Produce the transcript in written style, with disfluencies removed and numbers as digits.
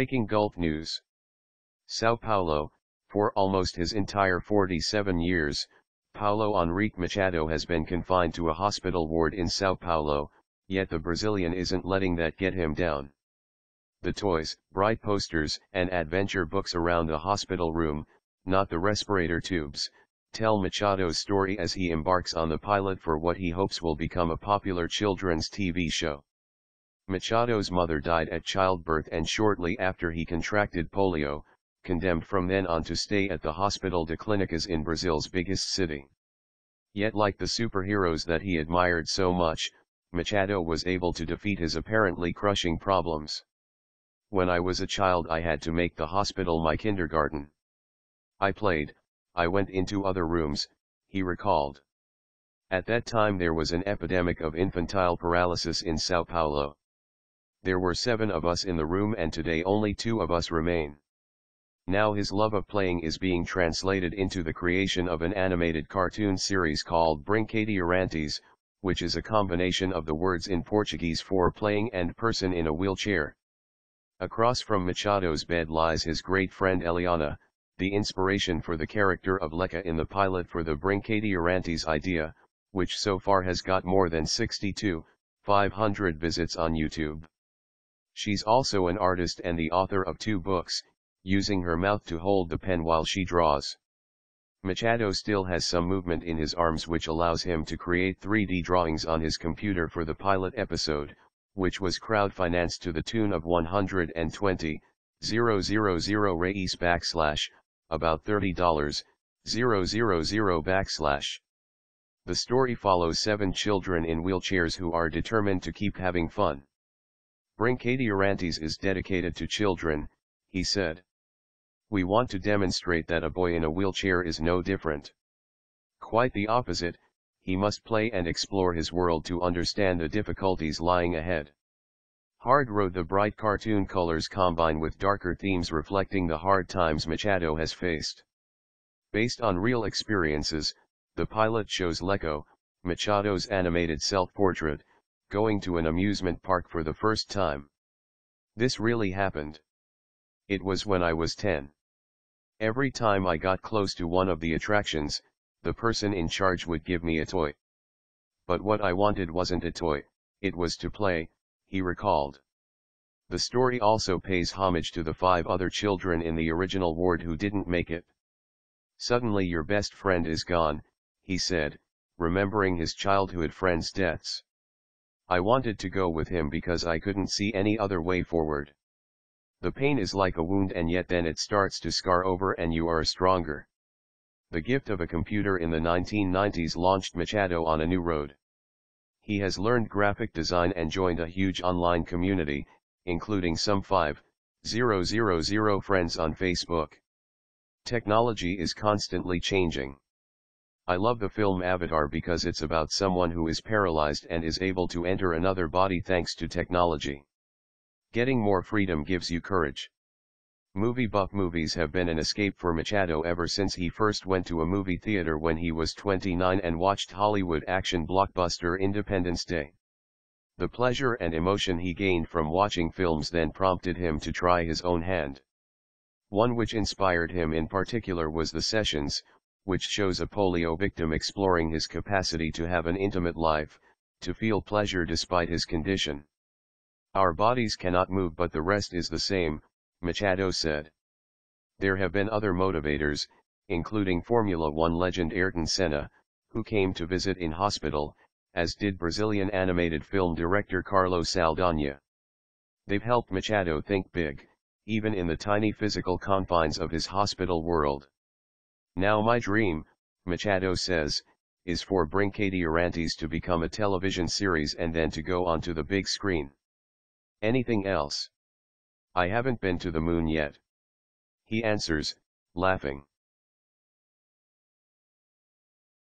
Breaking Gulf News. Sao Paulo, for almost his entire 47 years, Paulo Henrique Machado has been confined to a hospital ward in Sao Paulo, yet the Brazilian isn't letting that get him down. The toys, bright posters, and adventure books around the hospital room, not the respirator tubes, tell Machado's story as he embarks on the pilot for what he hopes will become a popular children's TV show. Machado's mother died at childbirth and shortly after he contracted polio, condemned from then on to stay at the Hospital de Clinicas in Brazil's biggest city. Yet like the superheroes that he admired so much, Machado was able to defeat his apparently crushing problems. When I was a child I had to make the hospital my kindergarten. I played, I went into other rooms, he recalled. At that time there was an epidemic of infantile paralysis in Sao Paulo. There were 7 of us in the room and today only 2 of us remain. Now his love of playing is being translated into the creation of an animated cartoon series called Brincadeirantes, which is a combination of the words in Portuguese for playing and person in a wheelchair. Across from Machado's bed lies his great friend Eliana, the inspiration for the character of Leca in the pilot for the Brincadeirantes idea, which so far has got more than 62,500 visits on YouTube. She's also an artist and the author of 2 books, using her mouth to hold the pen while she draws. Machado still has some movement in his arms which allows him to create 3D drawings on his computer for the pilot episode, which was crowd-financed to the tune of 120,000 reais / about $30,000. The story follows 7 children in wheelchairs who are determined to keep having fun. Brincadeirantes is dedicated to children, he said. We want to demonstrate that a boy in a wheelchair is no different. Quite the opposite, he must play and explore his world to understand the difficulties lying ahead. Hard wrote the bright cartoon colors combine with darker themes reflecting the hard times Machado has faced. Based on real experiences, the pilot shows Leco, Machado's animated self-portrait, going to an amusement park for the first time. This really happened. It was when I was 10. Every time I got close to one of the attractions, the person in charge would give me a toy. But what I wanted wasn't a toy, it was to play, he recalled. The story also pays homage to the 5 other children in the original ward who didn't make it. Suddenly your best friend is gone, he said, remembering his childhood friends' deaths. I wanted to go with him because I couldn't see any other way forward. The pain is like a wound and yet then it starts to scar over and you are stronger. The gift of a computer in the 1990s launched Machado on a new road. He has learned graphic design and joined a huge online community, including some 5,000 friends on Facebook. Technology is constantly changing. I love the film Avatar because it's about someone who is paralyzed and is able to enter another body thanks to technology. Getting more freedom gives you courage. Movie buff movies have been an escape for Machado ever since he first went to a movie theater when he was 29 and watched Hollywood action blockbuster Independence Day. The pleasure and emotion he gained from watching films then prompted him to try his own hand. One which inspired him in particular was The Sessions, which shows a polio victim exploring his capacity to have an intimate life, to feel pleasure despite his condition. Our bodies cannot move but the rest is the same, Machado said. There have been other motivators, including Formula One legend Ayrton Senna, who came to visit in hospital, as did Brazilian animated film director Carlos Saldanha. They've helped Machado think big, even in the tiny physical confines of his hospital world. Now my dream, Machado says, is for Brincadeirantes to become a television series and then to go onto the big screen. Anything else? I haven't been to the moon yet. He answers, laughing.